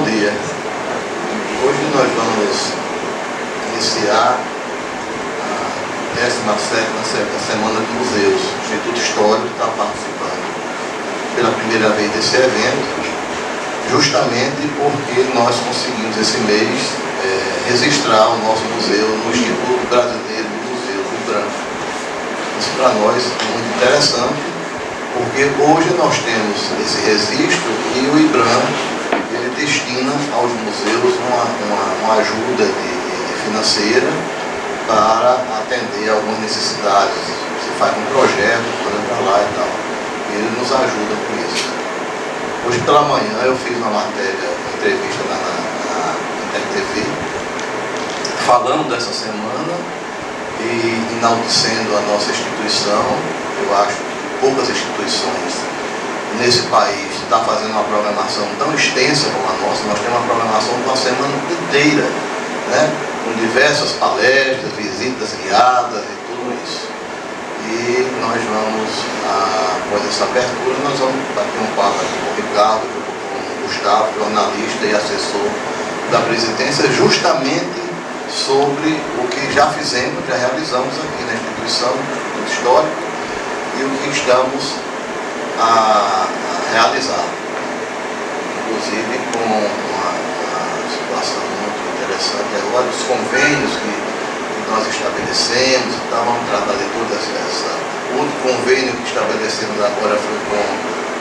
dia. Hoje nós vamos iniciar a 17ª Semana de Museus. O Instituto Histórico está participando pela primeira vez desse evento, justamente porque nós conseguimos esse mês registrar o nosso museu no Instituto Brasileiro de Museus, o IBRAM. Isso para nós é muito interessante, porque hoje nós temos esse registro e o IBRAM ele destina aos museus uma ajuda financeira para atender algumas necessidades. Você faz um projeto, manda para lá e tal. E ele nos ajuda com isso. Hoje pela manhã eu fiz uma matéria, uma entrevista na InterTV, falando dessa semana e enaltecendo a nossa instituição. Eu acho que poucas instituições nesse país estão fazendo uma programação tão extensa como a nossa. Nós temos uma programação de uma semana inteira, né? Com diversas palestras, visitas guiadas e tudo isso. E nós vamos, após essa abertura, nós vamos bater um papo aqui com o Ricardo, com o Gustavo, jornalista e assessor da presidência, justamente sobre o que já fizemos, já realizamos aqui na instituição do Histórico e o que estamos a realizar, inclusive com uma situação muito interessante agora, os convênios que nós estabelecemos, então vamos tratar de toda essa. Outro convênio que estabelecemos agora foi com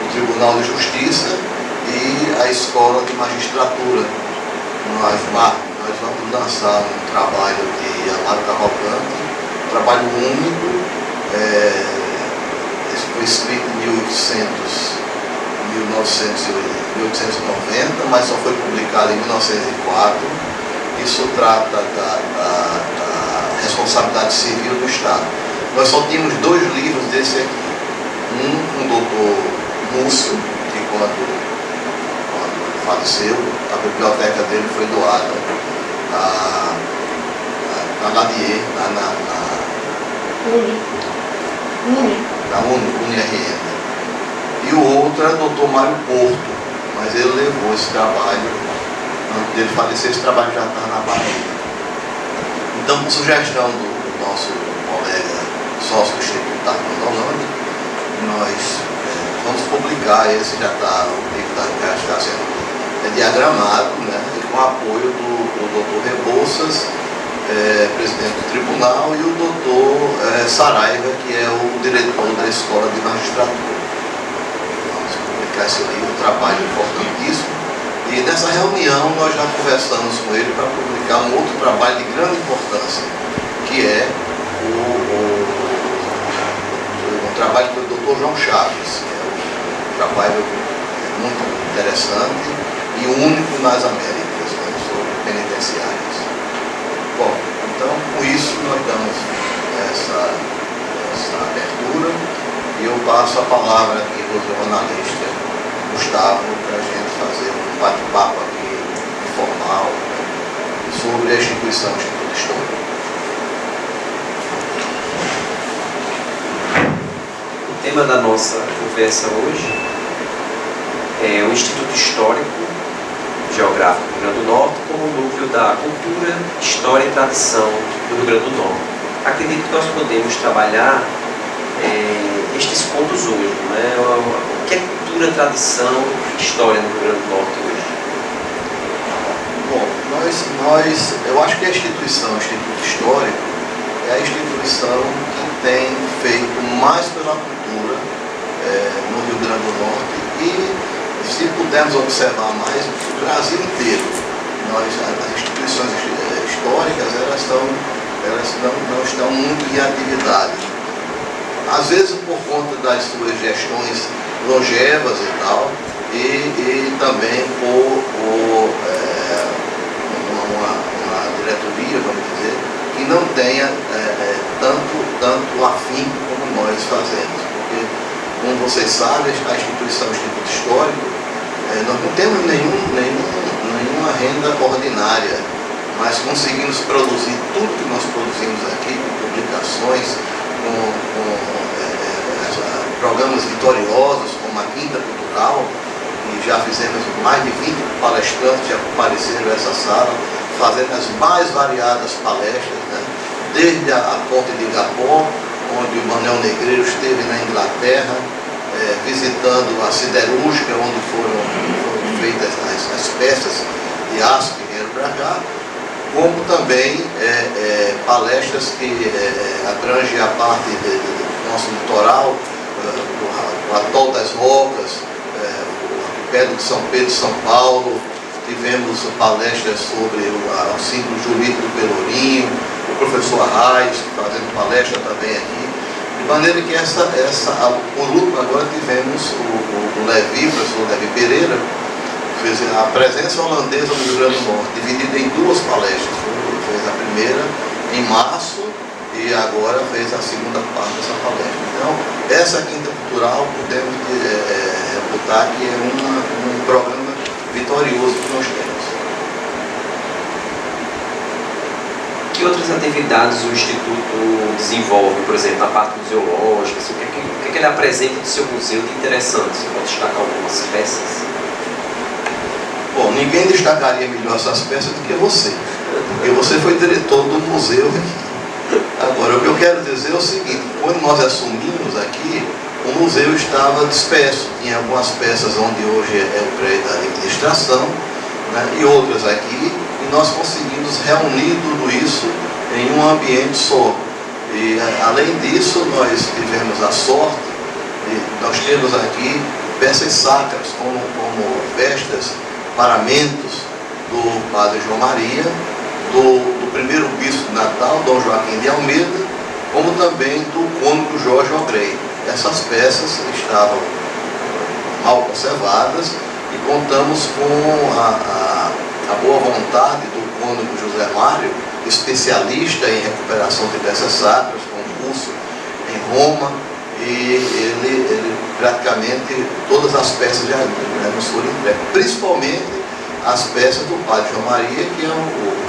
o Tribunal de Justiça e a Escola de Magistratura. Nós vamos lançar um trabalho de Amaro Cavalcante, um trabalho único, foi escrito em 1890, mas só foi publicado em 1904. Isso trata da responsabilidade civil do Estado. Nós só tínhamos 2 livros desse aqui. Um com o doutor Múcio, que quando faleceu, a biblioteca dele foi doada na Ladier, na UniRN. E o outro era o doutor Mário Porto, mas ele levou esse trabalho, antes dele falecer, esse trabalho já estava na Bahia. Então, por sugestão do nosso colega sócio do Instituto Armando Holanda, nós vamos publicar esse, já está, o livro já está sendo diagramado, né, e com apoio do doutor Rebouças, presidente do tribunal, e o doutor Saraiva, que é o diretor da Escola de Magistratura. Vamos publicar esse livro, um trabalho importantíssimo. E nessa reunião nós já conversamos com ele para publicar um outro trabalho de grande importância, que é um trabalho do Dr. João Chaves, que é um trabalho muito interessante e único nas Américas, né, sobre penitenciárias. Bom, então com isso nós damos essa abertura e eu passo a palavra aqui para o jornalista Gustavo para a gente fazer um bate-papo aqui informal sobre a instituição Instituto Histórico. O tema da nossa conversa hoje é o Instituto Histórico Geográfico do Rio Grande do Norte como núcleo da cultura, história e tradição do Rio Grande do Norte. Acredito que nós podemos trabalhar estes pontos hoje, né? O que é cultura, tradição e história no Rio Grande do Norte hoje? Bom, eu acho que a instituição Instituto Histórico é a instituição que tem feito mais pela cultura no Rio Grande do Norte e, se pudermos observar mais, o Brasil inteiro. As instituições históricas elas não estão muito em atividade. Às vezes por conta das suas gestões longevas e tal, e também por uma diretoria, vamos dizer, que não tenha tanto afim como nós fazemos. Porque, como vocês sabem, a instituição Instituto Histórico, nós não temos nenhuma renda ordinária, mas conseguimos produzir tudo que nós produzimos aqui, com publicações, com programas vitoriosos, como a Quinta Cultural, que já já fizemos mais de 20 palestrantes já compareceram a essa sala, fazendo as mais variadas palestras, né? Desde a Ponte de Gapó, onde o Manuel Negreiro esteve na Inglaterra, visitando a siderúrgica, onde foram feitas as peças de aço que vieram para cá, como também palestras que abrangem a parte do nosso litoral, o Atol das Rocas, o arquipélago de São Pedro e São Paulo. Tivemos palestras sobre o símbolo jurídico do Pelourinho, o professor Arraes fazendo palestra também aqui. De maneira que por último, agora tivemos o Levi, o professor Levi Pereira, fez a presença holandesa do Rio Grande do Norte, dividida em duas palestras. Fez a primeira em março e agora fez a segunda parte dessa palestra. Então, essa Quinta Cultural, podemos reputar que é um programa vitorioso que nós temos. Que outras atividades o Instituto desenvolve, por exemplo, na parte museológica? Assim, o que ele apresenta do seu museu de interessante? Você pode destacar algumas peças? Bom, ninguém destacaria melhor essas peças do que você, porque você foi diretor do museu aqui. Agora, o que eu quero dizer é o seguinte: quando nós assumimos aqui, o museu estava disperso, tinha algumas peças onde hoje é o prédio da administração, né, e outras aqui, e nós conseguimos reunir tudo isso em um ambiente só. E além disso, nós tivemos a sorte de nós temos aqui peças sacras, como vestas, paramentos do Padre João Maria, do primeiro bispo de Natal, Dom Joaquim de Almeida, como também do cônego Jorge Obrey. Essas peças estavam mal conservadas e contamos com a boa vontade do cônego José Mário, especialista em recuperação de peças sacras, com um curso em Roma, e ele praticamente todas as peças já nos foram entregues, principalmente as peças do Padre João Maria, que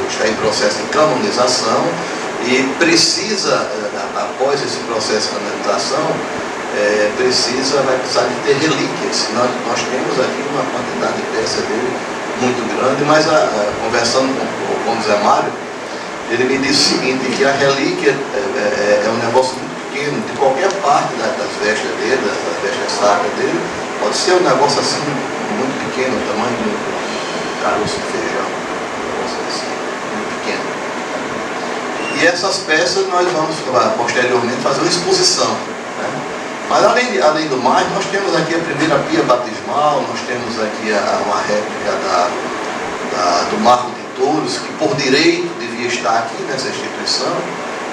está em processo de canonização e precisa, após esse processo de canonização, vai precisar de ter relíquias. Nós temos aqui uma quantidade de peças dele muito grande, mas conversando com o Zé Mário, ele me disse o seguinte, que a relíquia é um negócio muito pequeno, de qualquer parte das vestes dele, das vestes sacras dele, pode ser um negócio assim, muito pequeno, o tamanho de um caroço de feijão, um negócio assim, muito pequeno. E essas peças nós vamos posteriormente fazer uma exposição, né? Mas além do mais, nós temos aqui a primeira pia batismal, nós temos aqui uma réplica do Marco de Touros, que por direito devia estar aqui nessa instituição,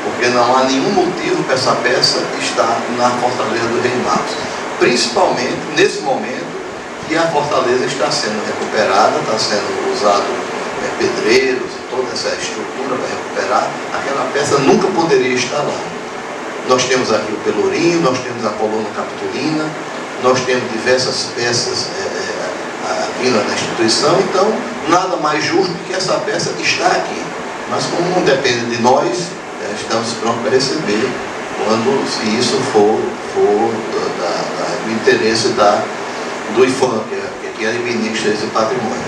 porque não há nenhum motivo para essa peça estar na Fortaleza do Rei Marcos. Principalmente nesse momento que a Fortaleza está sendo recuperada, está sendo usado pedreiros e toda essa estrutura para recuperar, aquela peça nunca poderia estar lá. Nós temos aqui o Pelourinho, nós temos a coluna capitolina, nós temos diversas peças aqui na instituição, então nada mais justo que essa peça está aqui. Mas como não depende de nós, estamos prontos para receber, se isso for do interesse do IFAM, que administra esse patrimônio.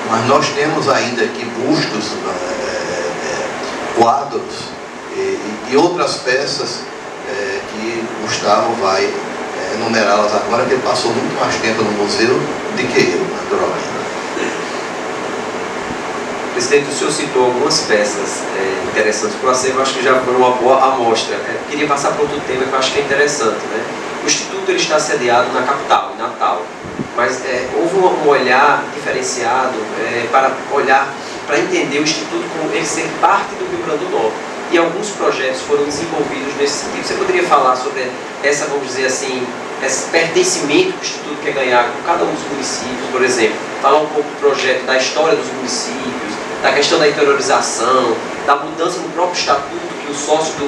Mas nós temos ainda aqui bustos, quadros, e outras peças que Gustavo vai enumerá-las agora, que ele passou muito mais tempo no museu do que eu, naturalmente. Presidente, o senhor citou algumas peças interessantes para o acervo, acho que já foi uma boa amostra. Queria passar para outro tema que eu acho que é interessante, né? O Instituto ele está sediado na capital, em Natal, mas houve um olhar diferenciado para entender o Instituto como ele ser parte do Rio Grande do Norte. E alguns projetos foram desenvolvidos nesse sentido. Você poderia falar sobre essa, vamos dizer assim, esse pertencimento que o Instituto quer ganhar com cada um dos municípios, por exemplo? Falar um pouco do projeto, da história dos municípios, da questão da interiorização, da mudança no próprio estatuto, que o sócio do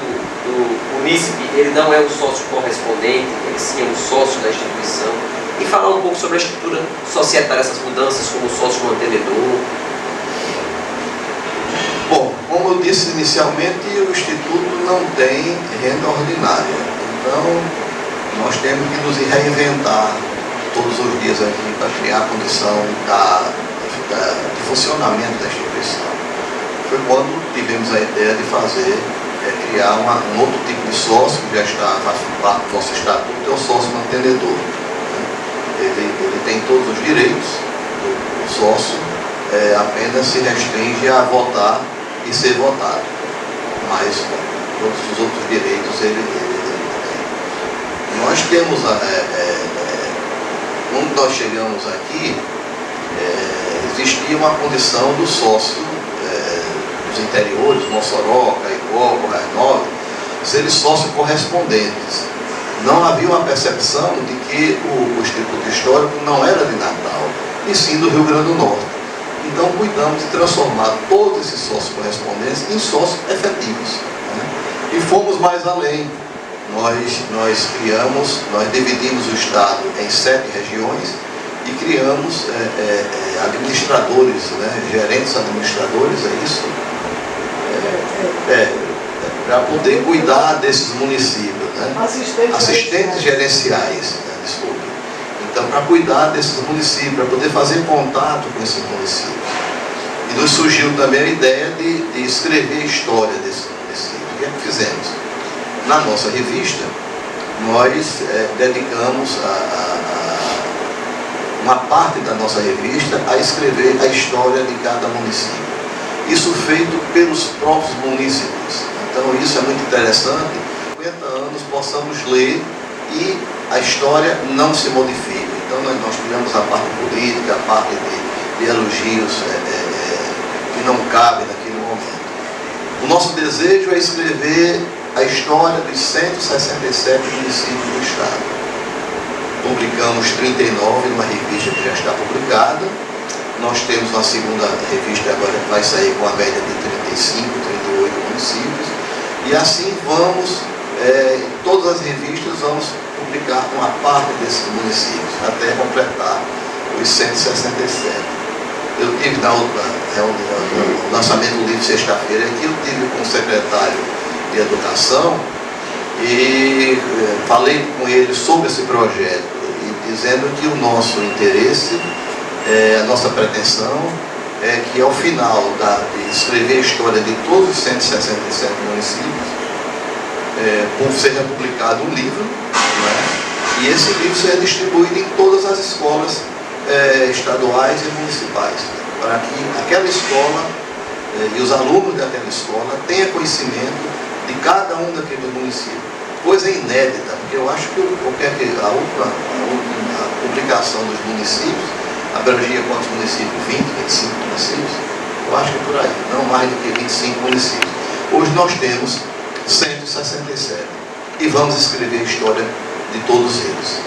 munícipe, ele não é um sócio correspondente, ele sim é um sócio da instituição. E falar um pouco sobre a estrutura societária, essas mudanças como sócio mantenedor. Bom, como eu disse inicialmente, o Instituto não tem renda ordinária. Então, nós temos que nos reinventar todos os dias aqui para criar a condição de funcionamento da instituição. Foi quando tivemos a ideia de fazer, criar um outro tipo de sócio, que já faz parte do nosso estatuto, é o sócio mantenedor. Ele tem todos os direitos do sócio, apenas se restringe a votar e ser votado. Mas todos os outros direitos ele tem. Nós temos, quando nós chegamos aqui, existia uma condição do sócio dos interiores, Mossoró, Caicó, Corrainova, serem sócios correspondentes. Não havia uma percepção de que o Instituto Histórico não era de Natal, e sim do Rio Grande do Norte. Então cuidamos de transformar todos esses sócios correspondentes em sócios efetivos, né? E fomos mais além. Nós dividimos o Estado em 7 regiões e criamos administradores, né? Gerentes administradores, é isso? Para poder cuidar desses municípios, né? Assistentes gerenciais, né? Desculpe. Então, para cuidar desses municípios, para poder fazer contato com esses municípios. E nos surgiu também a ideia de escrever a história desses municípios. O que é que fizemos? Na nossa revista, nós dedicamos uma parte da nossa revista a escrever a história de cada município. Isso feito pelos próprios municípios. Então isso é muito interessante. 50 anos possamos ler e a história não se modifica. Então nós tiramos a parte política, a parte de elogios que não cabem naquele momento. O nosso desejo é escrever a história dos 167 municípios do Estado. Publicamos 39 numa revista que já está publicada. Nós temos uma segunda revista agora que vai sair com a média de 35, 38 municípios. E assim vamos, em todas as revistas, vamos publicar uma parte desses municípios, até completar os 167. Eu tive na outra reunião, no lançamento do livro sexta-feira aqui, eu tive com o secretário de Educação e falei com ele sobre esse projeto, e dizendo que o nosso interesse, a nossa pretensão é que ao final de escrever a história de todos os 167 municípios, seja publicado um livro, né? E esse livro seja distribuído em todas as escolas estaduais e municipais, para que aquela escola e os alunos daquela escola tenham conhecimento de cada um daqueles municípios. Coisa inédita, porque eu acho que a última publicação dos municípios abrangia quantos municípios? 20, 25 municípios? Eu acho que é por aí, não mais do que 25 municípios. Hoje nós temos 167 e vamos escrever a história de todos eles.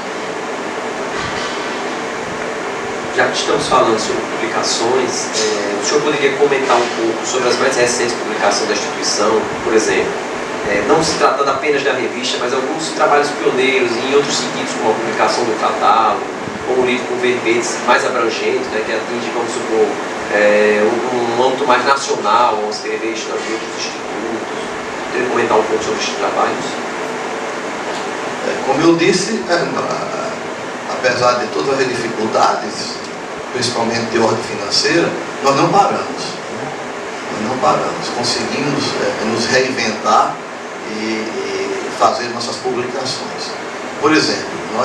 Já que estamos falando sobre publicações, o senhor poderia comentar um pouco sobre as mais recentes publicações da instituição, por exemplo, não se tratando apenas da revista, mas alguns trabalhos pioneiros em outros sentidos, como a publicação do catálogo, como o livro com verbetes mais abrangente, né, que atinge, vamos supor, um âmbito mais nacional, vamos escrever a história de outros institutos. Poderia comentar um pouco sobre estes trabalhos? Como eu disse, apesar de todas as dificuldades, principalmente de ordem financeira, nós não paramos. Nós não paramos. Conseguimos nos reinventar e fazer nossas publicações. Por exemplo, uma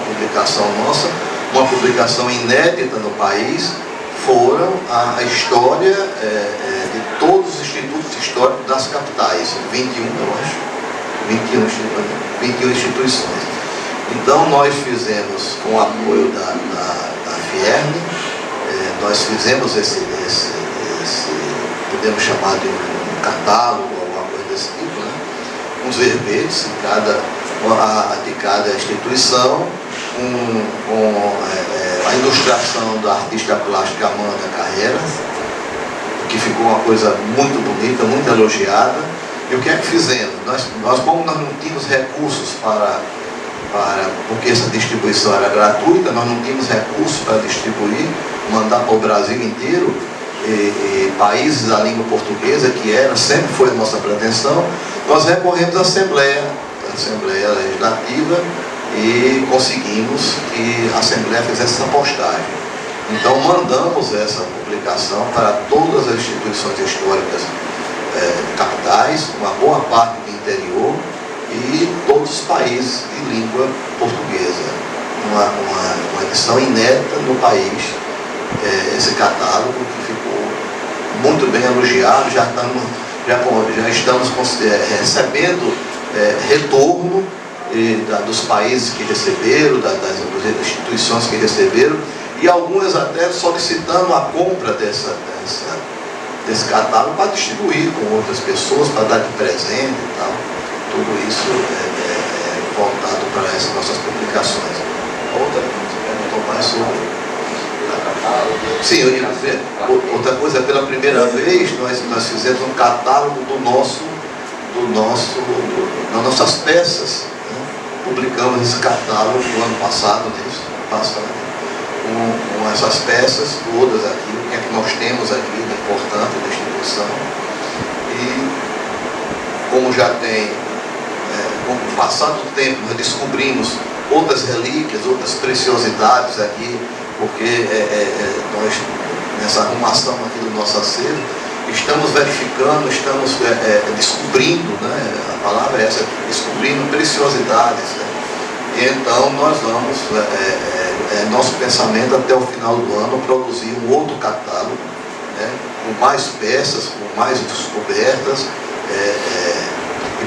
publicação nossa, uma publicação inédita no país, foram a história de todos os institutos históricos das capitais, 21, eu acho, 21 instituições. Então nós fizemos, com o apoio da Fierne, nós fizemos esse podemos chamar de um catálogo, alguma coisa desse tipo, né? Uns verbetes de cada instituição, com a ilustração da artista plástica Amanda Carreira, que ficou uma coisa muito bonita, muito elogiada. E o que é que fizemos? Como nós não tínhamos recursos porque essa distribuição era gratuita, nós não tínhamos recursos para distribuir, mandar para o Brasil inteiro, países da língua portuguesa, sempre foi a nossa pretensão, nós recorremos à Assembleia Legislativa e conseguimos que a Assembleia fizesse essa postagem. Então mandamos essa publicação para todas as instituições históricas capitais, uma boa parte do interior e todos os países de língua portuguesa. Uma edição inédita no país, esse catálogo que ficou muito bem elogiado, já estamos recebendo retorno dos países que receberam, das instituições que receberam, e algumas até solicitando a compra desse catálogo para distribuir com outras pessoas, para dar de presente e tal. Tudo isso é voltado para essas nossas publicações. Outra coisa, perguntou mais sobre catálogo. Sim, eu ia dizer, outra coisa, pela primeira vez nós fizemos um catálogo das nossas peças, né? Publicamos esse catálogo no ano passado, com essas peças todas aqui, o que é que nós temos aqui de importante da instituição. E como já tem, com o passar do tempo, nós descobrimos outras relíquias, outras preciosidades aqui, porque nós, nessa arrumação aqui do nosso acervo, estamos verificando, estamos descobrindo, né? A palavra é essa, descobrindo preciosidades, né? E então nós vamos, nosso pensamento até o final do ano, produzir um outro catálogo, né? Com mais peças, com mais descobertas. E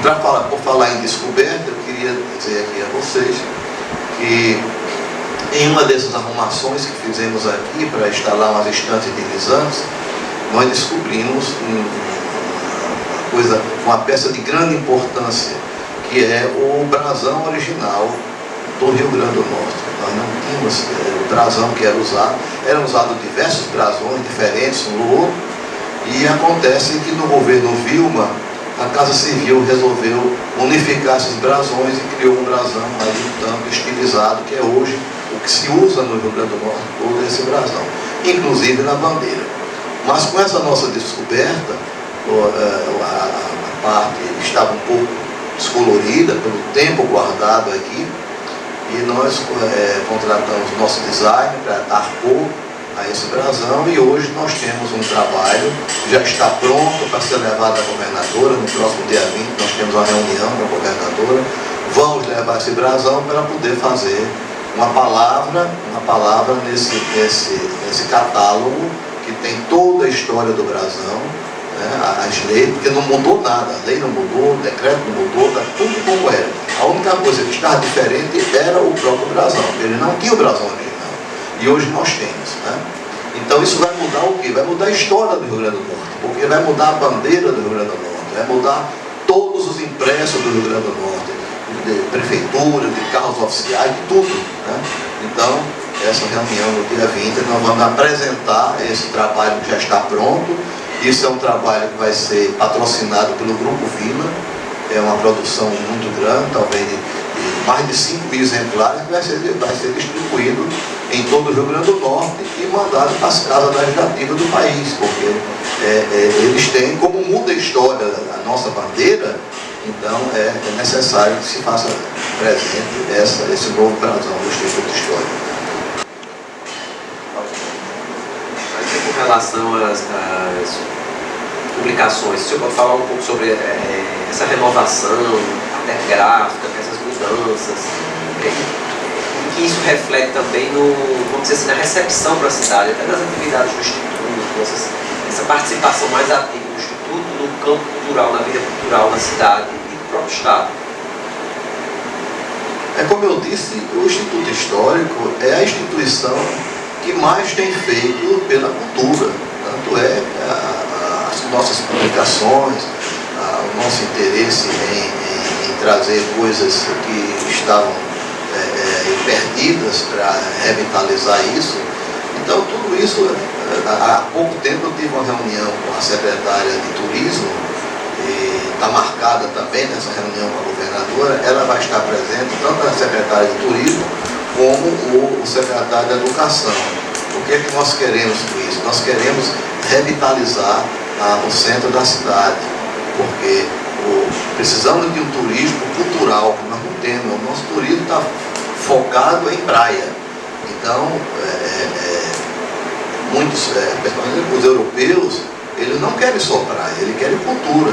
por falar em descoberta, eu queria dizer aqui a vocês que em uma dessas arrumações que fizemos aqui para instalar umas estantes utilizantes, nós descobrimos uma peça de grande importância, que é o brasão original do Rio Grande do Norte. Nós não tínhamos o brasão que era usado, eram usados diversos brasões diferentes um do outro, e acontece que no governo Vilma, a Casa Civil resolveu unificar esses brasões e criou um brasão mais um tanto estilizado, que é hoje o que se usa no Rio Grande do Norte, todo esse brasão, inclusive na bandeira. Mas com essa nossa descoberta, a parte estava um pouco descolorida pelo tempo guardado aqui, e nós contratamos nosso designer para dar cor a esse brasão, e hoje nós temos um trabalho que já está pronto para ser levado à governadora. No próximo dia 20 nós temos uma reunião com a governadora, vamos levar esse brasão para poder fazer uma palavra nesse catálogo que tem toda a história do brasão, né? As leis, porque não mudou nada, a lei não mudou, o decreto não mudou, está tudo como era. A única coisa que estava diferente era o próprio brasão, ele não tinha o brasão original, e hoje nós temos, né? Então isso vai mudar o quê? Vai mudar a história do Rio Grande do Norte, porque vai mudar a bandeira do Rio Grande do Norte, vai mudar todos os impressos do Rio Grande do Norte, de prefeitura, de carros oficiais, de tudo, né? Então, essa reunião no dia 20, nós vamos apresentar esse trabalho que já está pronto. Isso é um trabalho que vai ser patrocinado pelo Grupo Vila, é uma produção muito grande, talvez de mais de 5.000 exemplares, que vai ser distribuído em todo o Rio Grande do Norte e mandado para as casas legislativas do país, porque eles têm, como muda a história da nossa bandeira, então é necessário que se faça presente esse novo brasão do Instituto Histórico. Com relação às publicações, o senhor pode falar um pouco sobre essa renovação, até gráfica, essas mudanças, e que isso reflete também vamos dizer assim, na recepção para a cidade, até nas atividades do Instituto, essa participação mais ativa do Instituto no campo cultural, na vida cultural na cidade e do próprio Estado? Como eu disse, o Instituto Histórico é a instituição que mais tem feito pela cultura. Tanto é as nossas publicações, o nosso interesse em trazer coisas que estavam perdidas para revitalizar isso. Então tudo isso, há pouco tempo eu tive uma reunião com a secretária de Turismo, e está marcada também nessa reunião com a governadora. Ela vai estar presente, tanto a secretária de Turismo como o secretário de Educação. O que é que nós queremos com isso? Nós queremos revitalizar o centro da cidade, porque precisamos de um turismo cultural, que nós não temos. O nosso turismo está focado em praia. Então, muitos, principalmente os europeus, eles não querem só praia, eles querem cultura.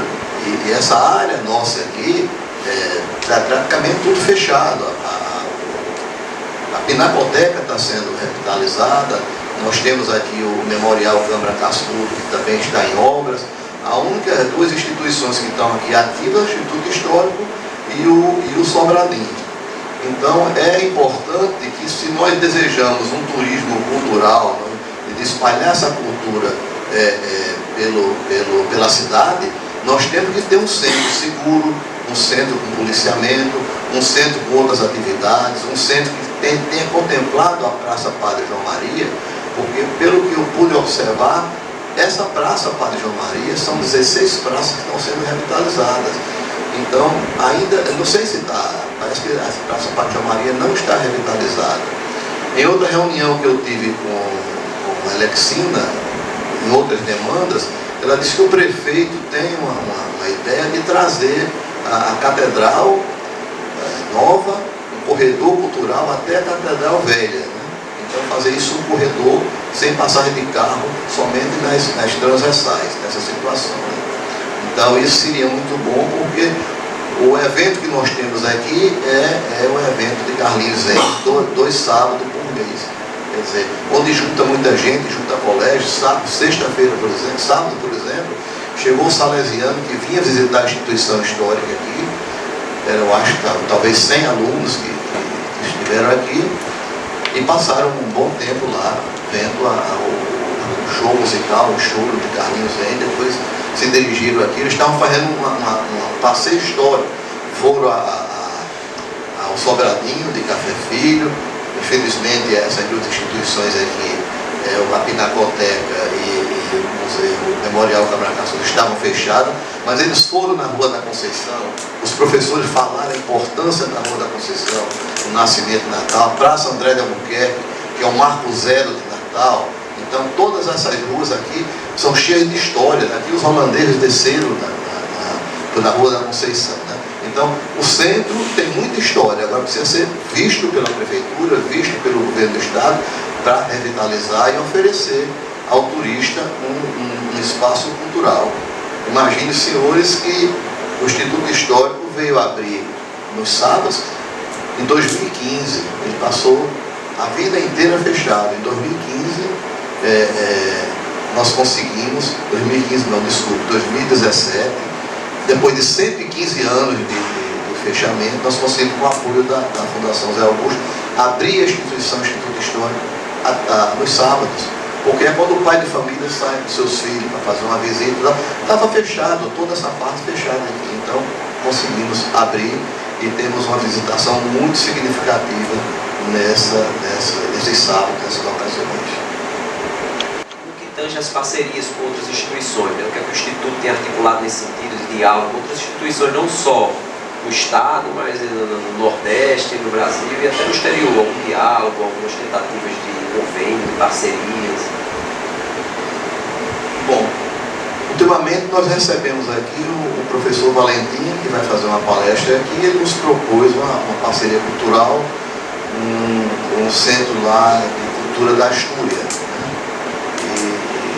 E essa área nossa aqui está praticamente tudo fechado. A Pinacoteca está sendo revitalizada, nós temos aqui o Memorial Câmara Cascudo, que também está em obras. A única duas instituições que estão aqui ativas, o Instituto Histórico e o Sobradinho. Então é importante que, se nós desejamos um turismo cultural, de espalhar essa cultura pela cidade, nós temos que ter um centro seguro, um centro com policiamento, um centro com outras atividades, um centro que tenha contemplado a Praça Padre João Maria, porque, pelo que eu pude observar, essa Praça Padre João Maria são 16 praças que estão sendo revitalizadas. Então, ainda, não sei se está, parece que a Praça Padre João Maria não está revitalizada. Em outra reunião que eu tive com a Alexina, em outras demandas, ela disse que o prefeito tem uma ideia de trazer a catedral nova, um corredor cultural até a catedral velha, né? Então fazer isso um corredor sem passagem de carro, somente nas transversais, nessa situação, né? Então isso seria muito bom, porque o evento que nós temos aqui é o evento de Carlinhos Zendes, 2 sábados por mês. Quer dizer, onde junta muita gente, junta colégio, sexta-feira, por exemplo, sábado, por exemplo, chegou um salesiano que vinha visitar a instituição histórica aqui, eu acho que talvez 100 alunos que estiveram aqui, e passaram um bom tempo lá, vendo o show musical, o show de Carlinhos Zendes, depois se dirigiram aqui, eles estavam fazendo um passeio histórico, foram ao Sobradinho de Café Filho. Infelizmente, essas duas instituições aqui, a Pinacoteca e o Museu Memorial Câmara Cascudo, estavam fechadas, mas eles foram na Rua da Conceição, os professores falaram a importância da Rua da Conceição, o nascimento de Natal, a Praça André de Albuquerque, que é o marco zero de Natal. Então, todas essas ruas aqui são cheias de história. Aqui os holandeses desceram na Rua da Conceição, né? Então, o centro tem muita história, agora precisa ser visto pela prefeitura, visto pelo governo do estado, para revitalizar e oferecer ao turista um espaço cultural. Imagine, senhores, que o Instituto Histórico veio abrir nos sábados em 2015, ele passou a vida inteira fechado. Em 2015, nós conseguimos, 2017, depois de 115 anos de fechamento, nós conseguimos, com o apoio da Fundação Zé Augusto, abrir a instituição Instituto Histórico nos sábados, porque é quando o pai de família sai com seus filhos para fazer uma visita, estava fechado, toda essa parte fechada aqui. Então conseguimos abrir e temos uma visitação muito significativa nesses sábados, nessas ocasiões. Tange as parcerias com outras instituições, né? O que é que o Instituto tem articulado nesse sentido de diálogo com outras instituições, não só no Estado, mas no Nordeste, no Brasil e até no exterior, algum diálogo, algumas tentativas de convênio, de parcerias? Bom, ultimamente nós recebemos aqui o professor Valentim, que vai fazer uma palestra aqui, e ele nos propôs uma parceria cultural, um centro lá de cultura da Astúria.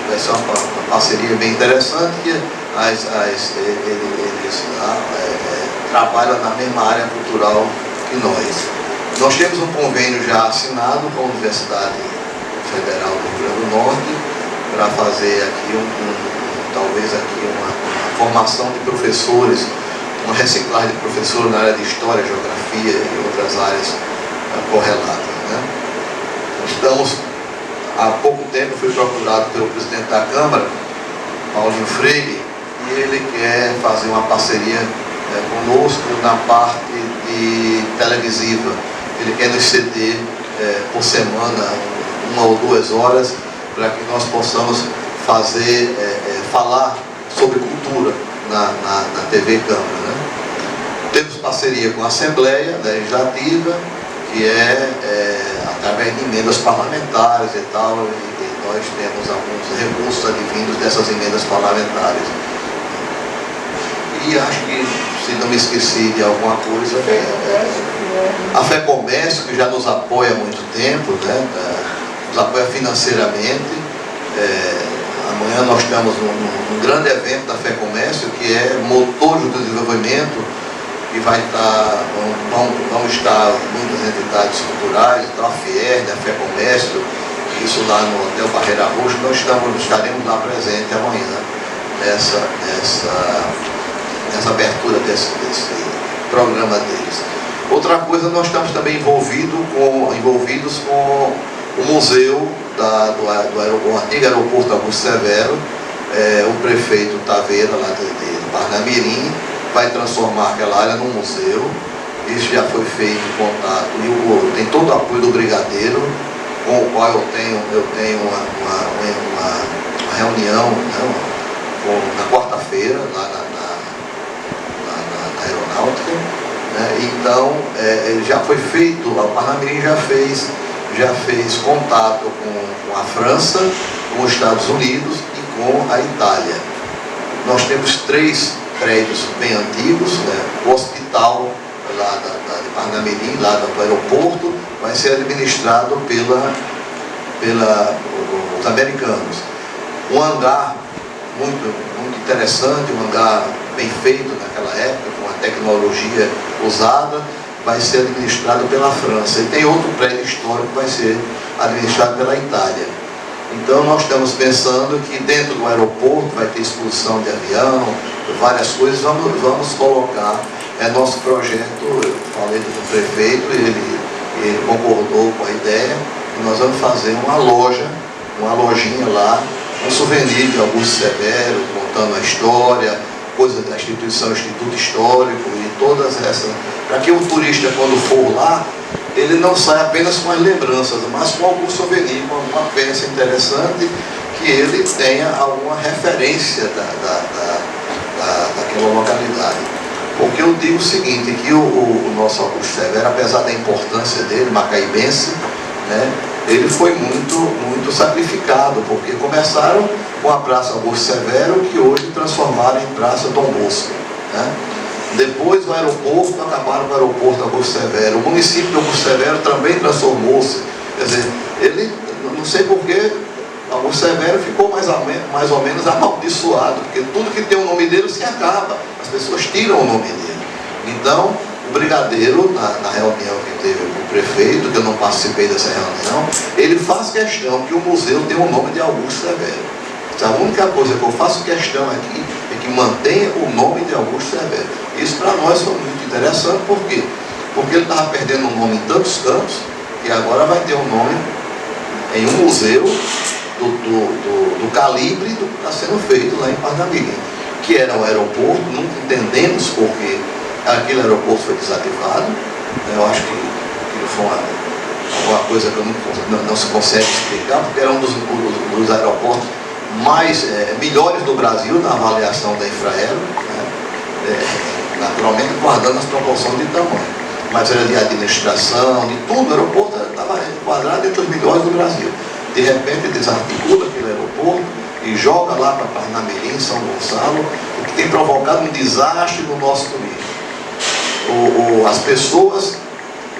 Vai ser uma parceria bem interessante, que eles trabalham na mesma área cultural que nós. Nós temos um convênio já assinado com a Universidade Federal do Rio Grande do Norte para fazer aqui talvez aqui uma formação de professores, uma reciclagem de professores na área de História, Geografia e outras áreas correlatas, né? Estamos, há pouco tempo, fui procurado pelo presidente da Câmara, Paulinho Freire, e ele quer fazer uma parceria conosco na parte televisiva. Ele quer nos ceder por semana 1 ou 2 horas para que nós possamos falar sobre cultura na TV Câmara, né? Temos parceria com a Assembleia Legislativa, que através de emendas parlamentares e tal, e nós temos alguns recursos advindos dessas emendas parlamentares. E acho que, se não me esqueci de alguma coisa, A Fé Comércio, que já nos apoia há muito tempo, né? Nos apoia financeiramente. Amanhã nós temos um grande evento da Fé Comércio, que é motor do desenvolvimento, que vai estar, vão estar muitas entidades culturais, então a FIERD, a Fé Comércio, isso lá no Hotel Barreira Roxa. Nós estaremos lá presentes amanhã, nessa abertura desse programa deles. Outra coisa, nós estamos também envolvidos com o museu do antigo aeroporto Augusto Severo. O prefeito Taveira, lá de Parnamirim, vai transformar aquela área num museu. Isso já foi feito em contato, e tem todo o apoio do brigadeiro, com o qual eu tenho uma reunião, né, na quarta-feira, lá na aeronáutica, né? Então, já foi feito, o Parnamirim já fez contato com a França, com os Estados Unidos e com a Itália. Nós temos 3 prédios bem antigos, né? O hospital lá de Parnamirim, lá do aeroporto, vai ser administrado pelos americanos. Um hangar muito interessante, um hangar bem feito naquela época, com a tecnologia usada, vai ser administrado pela França. E tem outro prédio histórico que vai ser administrado pela Itália. Então nós estamos pensando que dentro do aeroporto vai ter exposição de avião, várias coisas, vamos colocar, nosso projeto. Eu falei com o prefeito, ele concordou com a ideia, e nós vamos fazer uma lojinha lá, um souvenir de Augusto Severo, contando a história, coisas da instituição, Instituto Histórico e todas essas, para que o turista, quando for lá, ele não saia apenas com as lembranças, mas com algum souvenir, com alguma peça interessante, que ele tenha alguma referência daquela localidade. Porque eu digo o seguinte, que o nosso Augusto Severo, apesar da importância dele, macaíbense, né, ele foi muito sacrificado, porque começaram com a Praça Augusto Severo, que hoje transformaram em Praça Dom Bosco, né? Depois o aeroporto, acabaram com o aeroporto Augusto Severo. O município de Augusto Severo também transformou-se. Quer dizer, ele, não sei porquê, Augusto Severo ficou mais ou menos amaldiçoado, porque tudo que tem o nome dele se acaba, as pessoas tiram o nome dele. Então, o brigadeiro, na reunião que teve com o prefeito, que eu não participei dessa reunião, ele faz questão que o museu tenha o nome de Augusto Severo. A única coisa que eu faço questão aqui é que mantenha o nome de Augusto Severo. Isso para nós foi muito interessante, por quê? Porque ele estava perdendo o nome em tantos cantos, e agora vai ter um nome em um museu do calibre do que está sendo feito lá em Parnamirim, que era um aeroporto. Nunca entendemos porque aquele aeroporto foi desativado. Eu acho que foi uma coisa que não se consegue explicar, porque era um dos aeroportos melhores do Brasil na avaliação da Infraero, né? Naturalmente guardando as proporções de tamanho, mas era de administração, de tudo. O aeroporto estava enquadrado entre os melhores do Brasil. De repente desarticula aquele aeroporto e joga lá para Parnamirim, São Gonçalo, o que tem provocado um desastre no nosso turismo. As pessoas,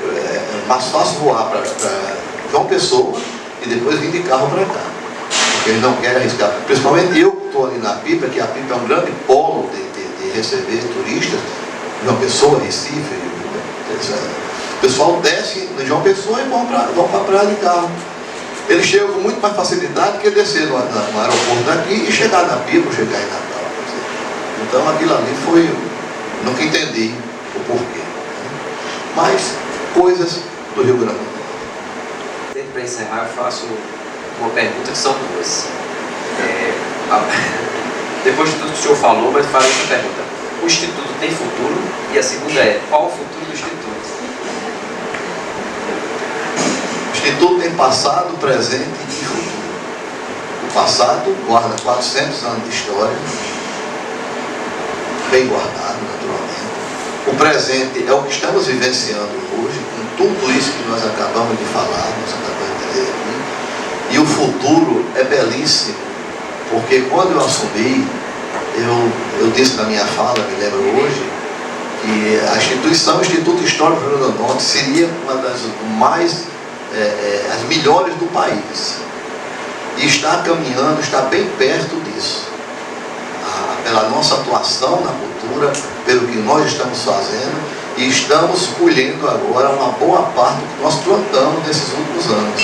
é mais fácil voar para João Pessoa e depois vir de carro para cá, porque eles não querem arriscar. Principalmente eu que estou ali na Pipa, que a Pipa é um grande polo de receber turistas. João Pessoa, Recife, o pessoal desce em João Pessoa e vão para a praia de carro. Eles chegam com muito mais facilidade que descer no aeroporto daqui e chegar na Pipa ou chegar em Natal. Então aquilo ali foi, nunca entendi o porquê. Mas coisas do Rio Grande do Norte. Para encerrar, eu faço uma pergunta que são duas. Depois de tudo que o senhor falou, mas faço essa pergunta. O Instituto tem futuro? E a segunda é, qual o futuro do Instituto? O Instituto tem passado, presente e futuro. O passado guarda 400 anos de história, bem guardado, naturalmente. O presente é o que estamos vivenciando hoje, com tudo isso que nós acabamos de falar, nós acabamos de dizer aqui. E o futuro é belíssimo, porque quando eu assumi, eu disse na minha fala, me lembro hoje, que a instituição, o Instituto Histórico do Rio Grande do Norte, seria uma das as melhores do país. E está caminhando, está bem perto disso. Pela nossa atuação na cultura, pelo que nós estamos fazendo, e estamos colhendo agora uma boa parte do que nós plantamos nesses últimos anos.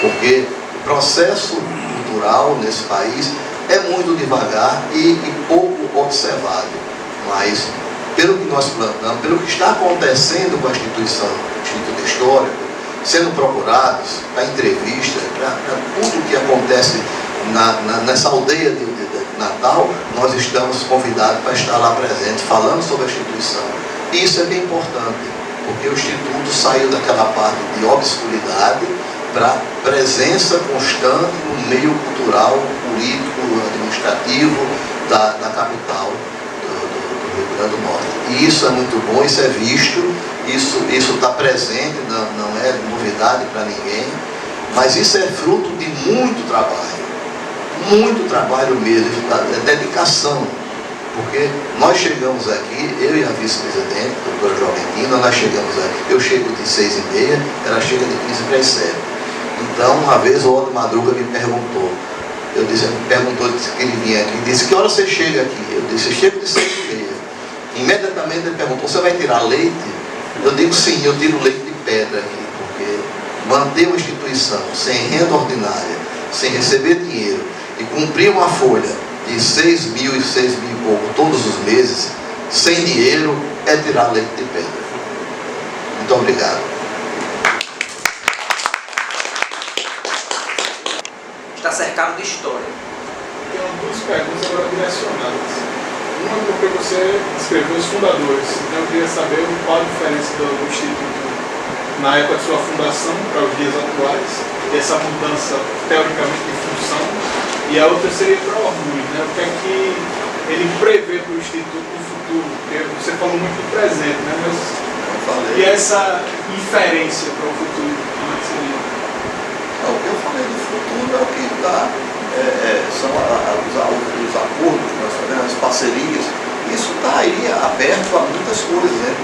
Porque o processo cultural nesse país é muito devagar e pouco observado. Mas, pelo que nós plantamos, pelo que está acontecendo com a instituição, o Instituto Histórico, sendo procurados para entrevista, para tudo que acontece nessa aldeia de Natal, nós estamos convidados para estar lá presentes, falando sobre a instituição. E isso é bem importante, porque o Instituto saiu daquela parte de obscuridade para presença constante no meio cultural, político, administrativo da capital do Rio Grande do Norte. E isso é muito bom, isso é visto, isso está presente, não é novidade para ninguém, mas isso é fruto de muito trabalho mesmo, é dedicação. Porque nós chegamos aqui, eu e a vice-presidente, a doutora Joventina, nós chegamos aqui, eu chego de 6h30, ela chega de 15h47. Então, uma vez o Otto Madruga me perguntou, disse que ele vinha aqui, disse, que hora você chega aqui? Eu disse, eu chego de 6h30. Imediatamente ele perguntou, você vai tirar leite? Eu digo, sim, eu tiro leite de pedra aqui, porque manter uma instituição sem renda ordinária, sem receber dinheiro, e cumprir uma folha de 6.000 e 6.000 e pouco todos os meses, sem dinheiro, é tirar leite de pedra. Muito obrigado. Está cercado de história. Tenho duas perguntas agora direcionadas. Uma porque você descreveu os fundadores. Então eu queria saber qual a diferença do Instituto na época de sua fundação para os dias atuais, e essa mudança teoricamente de função. E a outra seria para o orgulho, né? O que é que ele prevê para o Instituto no futuro? Porque você falou muito do presente, né? Mas e essa inferência para o futuro? Como é que seria? O que eu falei do futuro é o que dá, são os acordos que nós fazemos, as parcerias. Isso está aí aberto a muitas coisas, né?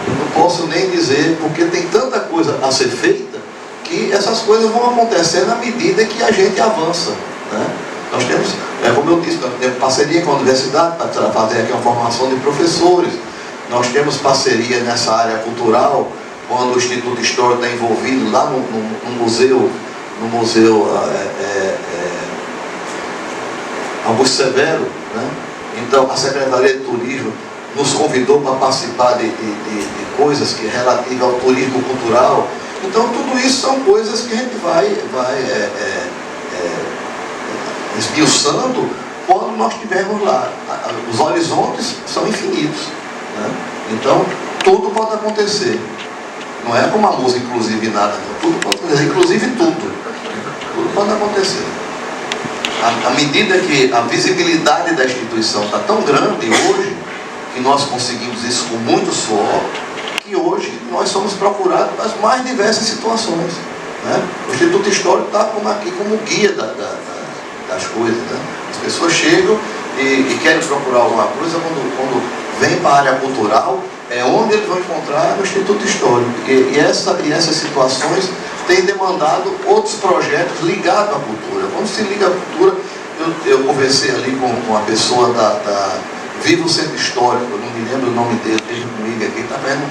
Não posso nem dizer, porque tem tanta coisa a ser feita, que essas coisas vão acontecer na medida que a gente avança, né? Nós temos, como eu disse, nós temos parceria com a universidade para fazer aqui uma formação de professores. Nós temos parceria nessa área cultural, quando o Instituto Histórico está envolvido lá no museu Augusto Severo, né? Então a Secretaria de Turismo nos convidou para participar de coisas que relativas ao turismo cultural. Então tudo isso são coisas que a gente vai esmiuçando quando nós estivermos lá. Os horizontes são infinitos, né? Então tudo pode acontecer. Não é como a música, inclusive nada, tudo pode acontecer, inclusive tudo pode acontecer. À medida que a visibilidade da instituição está tão grande hoje, que nós conseguimos isso com muito suor, que hoje nós somos procurados nas mais diversas situações, né? O Instituto Histórico está aqui como guia das coisas, né? As pessoas chegam e querem procurar alguma coisa, quando vem para a área cultural, é onde eles vão encontrar no Instituto Histórico. E essas situações têm demandado outros projetos ligados à cultura. Quando se liga à cultura, eu conversei ali com uma pessoa da Viva o Centro Histórico, eu não me lembro o nome dele, esteja comigo aqui, está vendo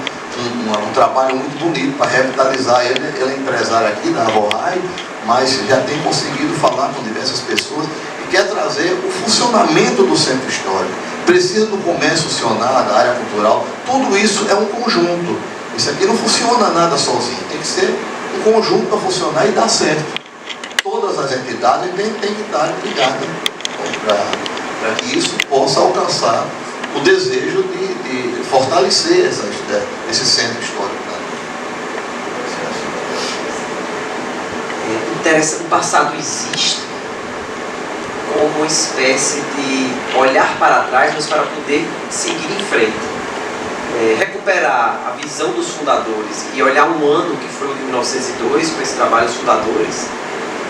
um trabalho muito bonito para revitalizar ele. Ele é empresário aqui da Avohai, mas já tem conseguido falar com diversas pessoas e quer trazer o funcionamento do Centro Histórico. Precisa do comércio funcionar, da área cultural, tudo isso é um conjunto. Isso aqui não funciona nada sozinho, tem que ser um conjunto para funcionar e dar certo. Todas as entidades têm que estar ligadas para que isso possa alcançar o desejo de fortalecer esse centro histórico. Interessante, o passado existe como uma espécie de olhar para trás, mas para poder seguir em frente. Recuperar a visão dos fundadores e olhar um ano que foi o de 1902, com esse trabalho dos fundadores,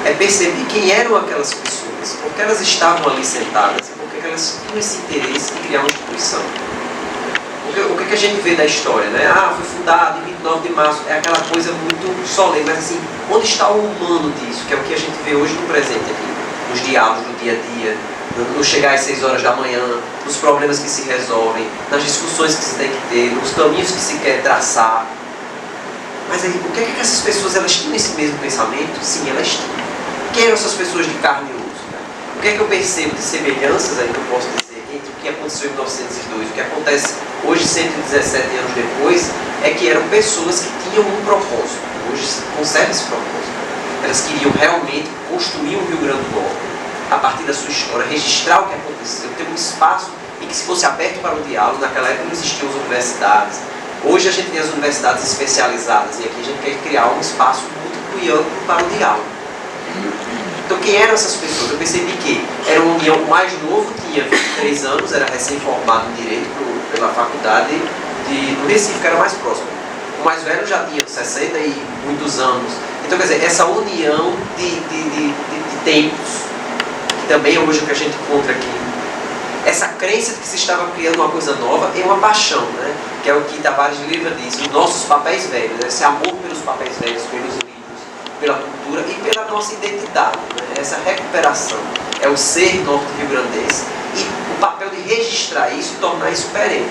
é perceber quem eram aquelas pessoas, por que elas estavam ali sentadas, e por que que elas tinham esse interesse de criar uma instituição. O que a gente vê da história, né? Ah, foi fundado em 29 de março, é aquela coisa muito solene, mas assim, onde está o humano disso? Que é o que a gente vê hoje no presente aqui, nos diálogos, no dia a dia, no chegar às 6 horas da manhã, nos problemas que se resolvem, nas discussões que se tem que ter, nos caminhos que se quer traçar. Mas aí, o que é que essas pessoas, elas tinham esse mesmo pensamento? Sim, elas tinham. Quem eram essas pessoas de carne e osso? Né? O que é que eu percebo de semelhanças aí que eu posso dizer entre o que aconteceu em 1902 e o que acontece hoje, 117 anos depois, é que eram pessoas que tinham um propósito. Hoje conserva esse propósito. Elas queriam realmente construir um Rio Grande do Norte, a partir da sua história, registrar o que aconteceu, ter um espaço em que se fosse aberto para o diálogo. Naquela época não existiam as universidades. Hoje a gente tem as universidades especializadas e aqui a gente quer criar um espaço muito e amplo para o diálogo. Então quem eram essas pessoas? Eu percebi que era uma união. O mais novo tinha 23 anos, era recém-formado em Direito pela faculdade do Recife, que era mais próximo. O mais velho já tinha 60 e muitos anos. Então, quer dizer, essa união de tempos, que também é hoje o que a gente encontra aqui, essa crença de que se estava criando uma coisa nova é uma paixão, né? Que é o que Tavares de Oliveira diz, os nossos papéis velhos, esse amor pelos papéis velhos, pelos livros, pela cultura e pela nossa identidade, né? Essa recuperação é o ser norte-rio-grandense e o papel de registrar isso e tornar isso perene.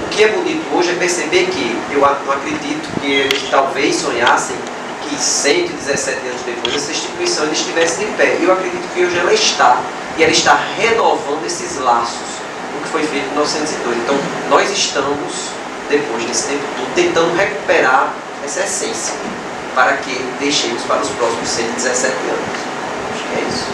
O que é bonito hoje é perceber que, eu não acredito que eles talvez sonhassem que 117 anos depois essa instituição ainda estivesse de pé. Eu acredito que hoje ela está, e ela está renovando esses laços, o que foi feito em 1902. Então, nós estamos, depois desse tempo todo, tentando recuperar essa essência, para que deixemos para os próximos 117 anos. Acho que é isso.